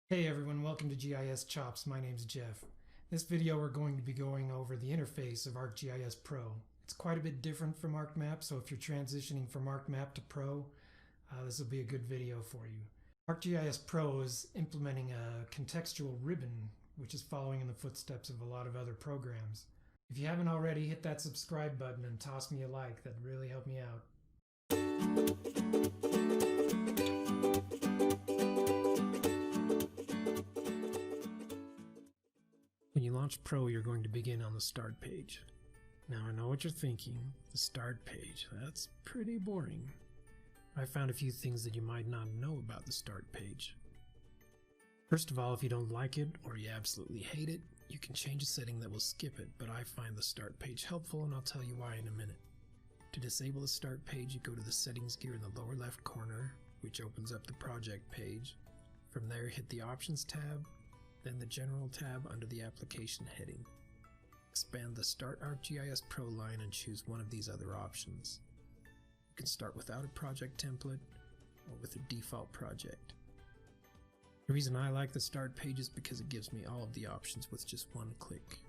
Hey everyone, welcome to GIS Chops. My name's Jeff. In this video we're going to be going over the interface of ArcGIS Pro. It's quite a bit different from ArcMap, so if you're transitioning from ArcMap to Pro, this will be a good video for you. ArcGIS Pro is implementing a contextual ribbon, which is following in the footsteps of a lot of other programs. If you haven't already, hit that subscribe button and toss me a like. That'd really help me out. When you launch Pro, you're going to begin on the Start page. Now I know what you're thinking, the Start page, that's pretty boring. I found a few things that you might not know about the Start page. First of all, if you don't like it or you absolutely hate it, you can change a setting that will skip it, but I find the Start page helpful and I'll tell you why in a minute. To disable the Start page, you go to the Settings gear in the lower left corner, which opens up the Project page. From there, hit the Options tab, then the General tab under the Application heading. Expand the Start ArcGIS Pro line and choose one of these other options. You can start without a project template or with a default project. The reason I like the Start page is because it gives me all of the options with just one click.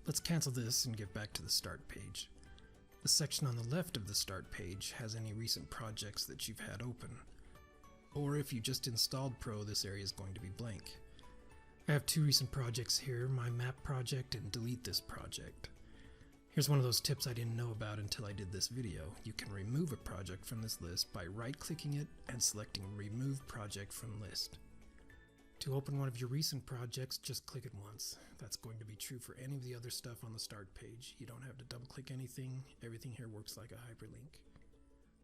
Let's cancel this and get back to the Start page. The section on the left of the Start page has any recent projects that you've had open. Or if you just installed Pro, this area is going to be blank. I have two recent projects here, my map project and delete this project. Here's one of those tips I didn't know about until I did this video. You can remove a project from this list by right-clicking it and selecting Remove Project from List. To open one of your recent projects, just click it once. That's going to be true for any of the other stuff on the Start page. You don't have to double-click anything. Everything here works like a hyperlink.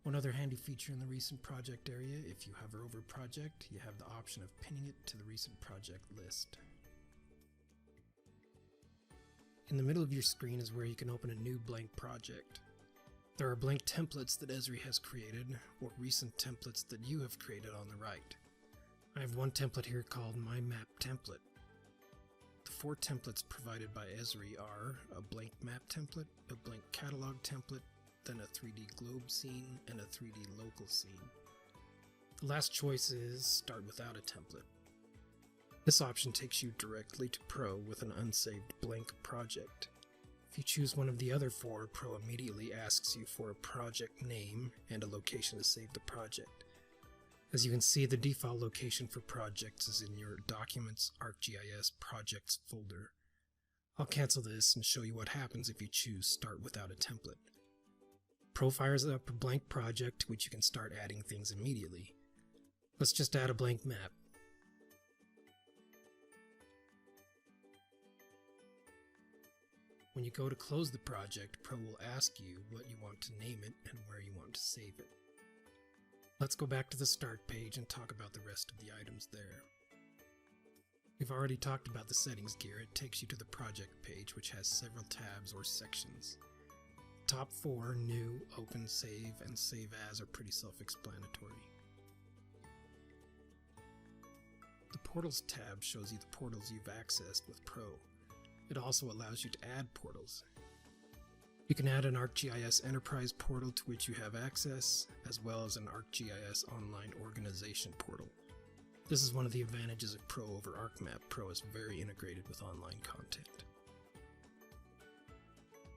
One other handy feature in the recent project area, if you hover over a project, you have the option of pinning it to the recent project list. In the middle of your screen is where you can open a new blank project. There are blank templates that Esri has created, or recent templates that you have created on the right. I have one template here called My Map Template. The four templates provided by Esri are a blank map template, a blank catalog template, then a 3D globe scene, and a 3D local scene. The last choice is Start Without a Template. This option takes you directly to Pro with an unsaved blank project. If you choose one of the other four, Pro immediately asks you for a project name and a location to save the project. As you can see, the default location for projects is in your Documents ArcGIS Projects folder. I'll cancel this and show you what happens if you choose Start Without a Template. Pro fires up a blank project, which you can start adding things immediately. Let's just add a blank map. When you go to close the project, Pro will ask you what you want to name it and where you want to save it. Let's go back to the Start page and talk about the rest of the items there. We've already talked about the Settings gear. It takes you to the Project page, which has several tabs or sections. Top four, New, Open, Save, and Save As are pretty self-explanatory. The Portals tab shows you the portals you've accessed with Pro. It also allows you to add portals. You can add an ArcGIS Enterprise portal to which you have access, as well as an ArcGIS Online Organization portal. This is one of the advantages of Pro over ArcMap. Pro is very integrated with online content.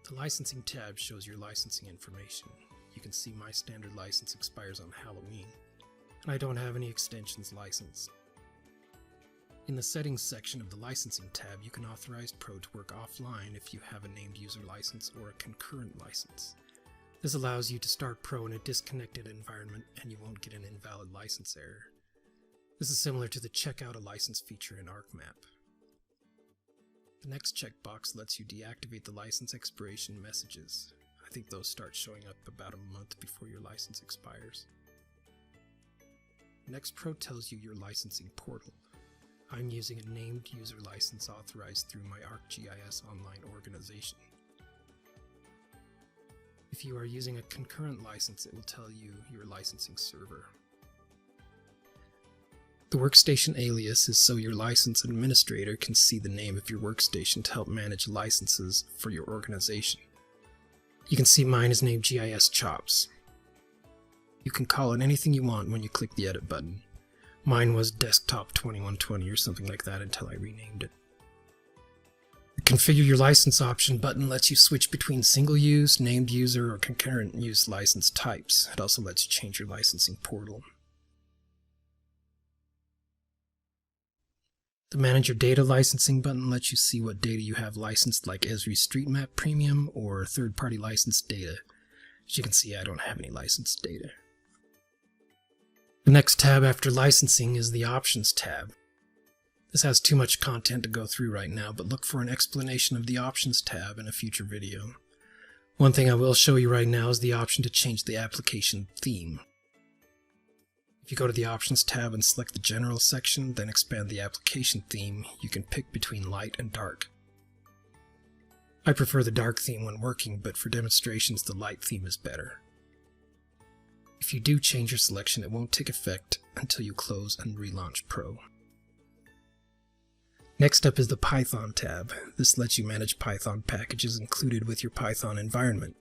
The Licensing tab shows your licensing information. You can see my standard license expires on Halloween, and I don't have any extensions licensed. In the Settings section of the Licensing tab, you can authorize Pro to work offline if you have a named user license or a concurrent license. This allows you to start Pro in a disconnected environment and you won't get an invalid license error. This is similar to the Check Out a License feature in ArcMap. The next checkbox lets you deactivate the license expiration messages. I think those start showing up about a month before your license expires. Next, Pro tells you your licensing portal. I'm using a named user license authorized through my ArcGIS Online Organization. If you are using a concurrent license, it will tell you your licensing server. The workstation alias is so your license administrator can see the name of your workstation to help manage licenses for your organization. You can see mine is named GIS Chops. You can call it anything you want when you click the edit button. Mine was Desktop 2120 or something like that until I renamed it. The Configure Your License option button lets you switch between single-use, named user, or concurrent-use license types. It also lets you change your licensing portal. The Manage Your Data Licensing button lets you see what data you have licensed, like Esri StreetMap Premium or third-party licensed data. As you can see, I don't have any licensed data. The next tab after licensing is the Options tab. This has too much content to go through right now, but look for an explanation of the Options tab in a future video. One thing I will show you right now is the option to change the application theme. If you go to the Options tab and select the General section, then expand the application theme, you can pick between light and dark. I prefer the dark theme when working, but for demonstrations the light theme is better. If you do change your selection, it won't take effect until you close and relaunch Pro. Next up is the Python tab. This lets you manage Python packages included with your Python environment.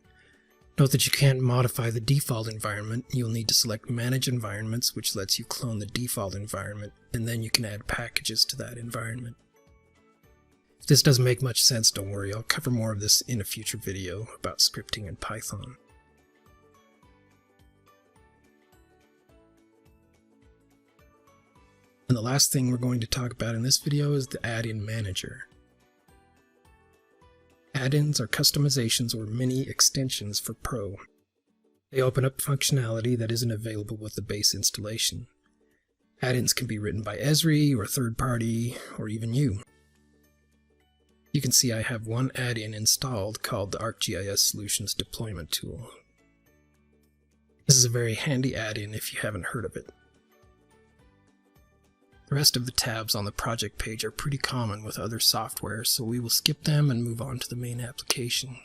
Note that you can't modify the default environment. You'll need to select Manage Environments, which lets you clone the default environment, and then you can add packages to that environment. If this doesn't make much sense, don't worry, I'll cover more of this in a future video about scripting in Python. And the last thing we're going to talk about in this video is the Add-in Manager. Add-ins are customizations or mini extensions for Pro. They open up functionality that isn't available with the base installation. Add-ins can be written by Esri or third-party, or even you. You can see I have one add-in installed called the ArcGIS Solutions Deployment Tool. This is a very handy add-in if you haven't heard of it. The rest of the tabs on the project page are pretty common with other software, so we will skip them and move on to the main application.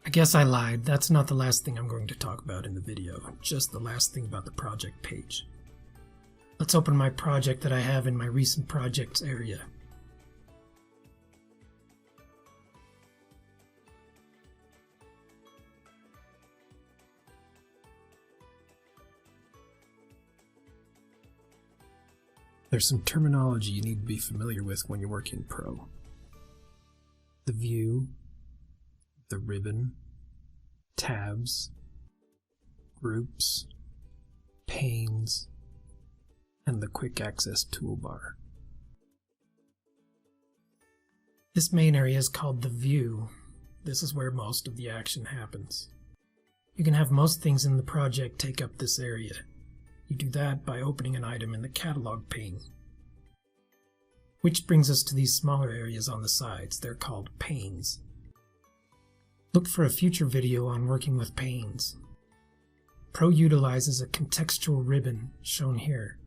I guess I lied. That's not the last thing I'm going to talk about in the video, just the last thing about the project page. Let's open my project that I have in my recent projects area. There's some terminology you need to be familiar with when you work in Pro. The view, the ribbon, tabs, groups, panes, and the quick access toolbar. This main area is called the view. This is where most of the action happens. You can have most things in the project take up this area. You do that by opening an item in the catalog pane. Which brings us to these smaller areas on the sides. They're called panes. Look for a future video on working with panes. Pro utilizes a contextual ribbon, shown here.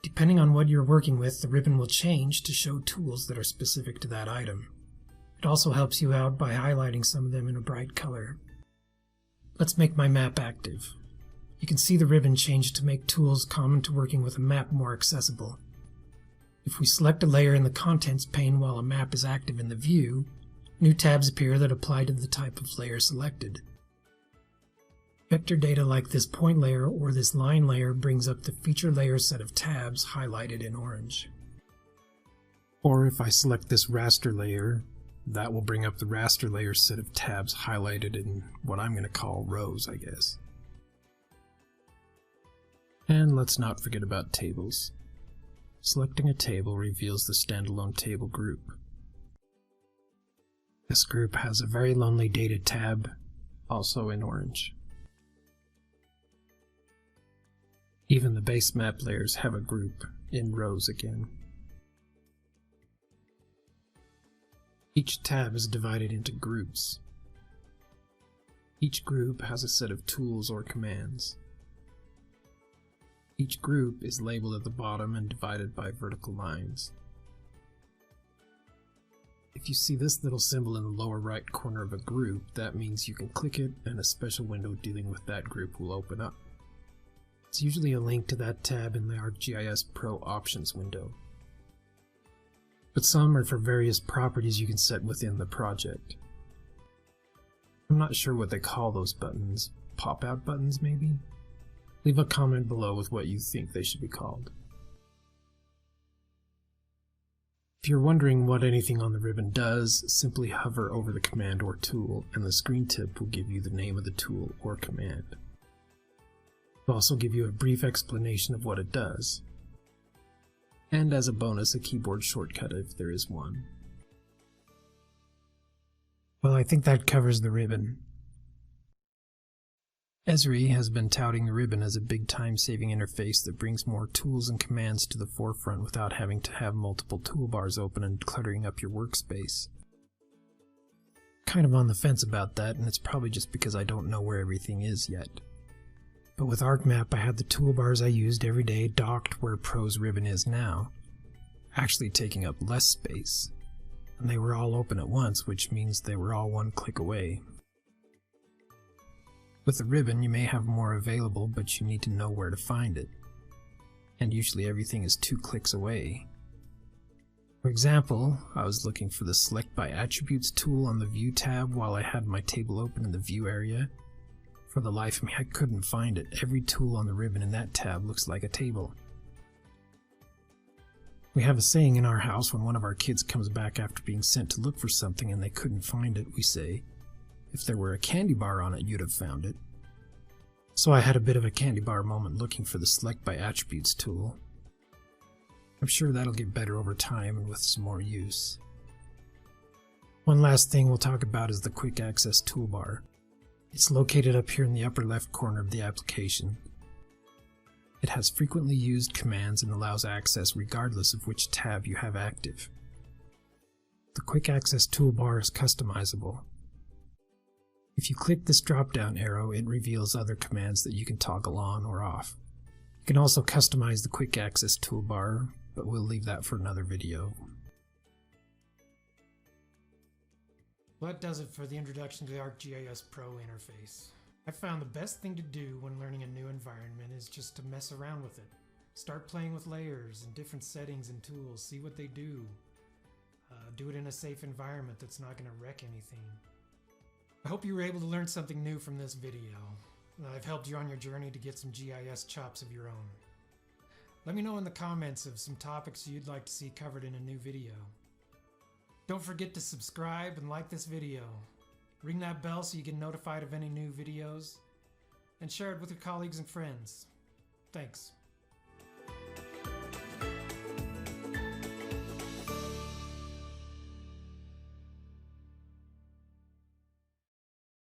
Depending on what you're working with, the ribbon will change to show tools that are specific to that item. It also helps you out by highlighting some of them in a bright color. Let's make my map active. You can see the ribbon change to make tools common to working with a map more accessible. If we select a layer in the Contents pane while a map is active in the view, new tabs appear that apply to the type of layer selected. Vector data like this point layer or this line layer brings up the feature layer set of tabs highlighted in orange. Or if I select this raster layer, that will bring up the raster layer set of tabs highlighted in what I'm going to call rows, I guess. And let's not forget about tables. Selecting a table reveals the standalone table group. This group has a very lonely data tab, also in orange. Even the base map layers have a group in rows again. Each tab is divided into groups. Each group has a set of tools or commands. Each group is labeled at the bottom and divided by vertical lines. If you see this little symbol in the lower right corner of a group, that means you can click it and a special window dealing with that group will open up. It's usually a link to that tab in the ArcGIS Pro Options window. But some are for various properties you can set within the project. I'm not sure what they call those buttons, pop-out buttons, maybe? Leave a comment below with what you think they should be called. If you're wondering what anything on the ribbon does, simply hover over the command or tool, and the screen tip will give you the name of the tool or command. It'll also give you a brief explanation of what it does, and as a bonus, a keyboard shortcut if there is one. Well, I think that covers the ribbon. Esri has been touting the ribbon as a big time-saving interface that brings more tools and commands to the forefront without having to have multiple toolbars open and cluttering up your workspace. Kind of on the fence about that, and it's probably just because I don't know where everything is yet. But with ArcMap, I had the toolbars I used every day docked where Pro's ribbon is now, actually taking up less space. And they were all open at once, which means they were all one click away. With the ribbon, you may have more available, but you need to know where to find it. And usually everything is 2 clicks away. For example, I was looking for the Select by Attributes tool on the View tab while I had my table open in the View area. For the life of me, I couldn't find it. Every tool on the ribbon in that tab looks like a table. We have a saying in our house when one of our kids comes back after being sent to look for something and they couldn't find it, we say, "If there were a candy bar on it, you'd have found it." So I had a bit of a candy bar moment looking for the Select by Attributes tool. I'm sure that'll get better over time and with some more use. One last thing we'll talk about is the Quick Access Toolbar. It's located up here in the upper left corner of the application. It has frequently used commands and allows access regardless of which tab you have active. The Quick Access Toolbar is customizable. If you click this drop-down arrow, it reveals other commands that you can toggle on or off. You can also customize the Quick Access Toolbar, but we'll leave that for another video. Well, that does it for the introduction to the ArcGIS Pro interface. I found the best thing to do when learning a new environment is just to mess around with it. Start playing with layers and different settings and tools, see what they do. Do it in a safe environment that's not going to wreck anything. I hope you were able to learn something new from this video. I've helped you on your journey to get some GIS chops of your own. Let me know in the comments of some topics you'd like to see covered in a new video. Don't forget to subscribe and like this video. Ring that bell so you get notified of any new videos. And share it with your colleagues and friends. Thanks.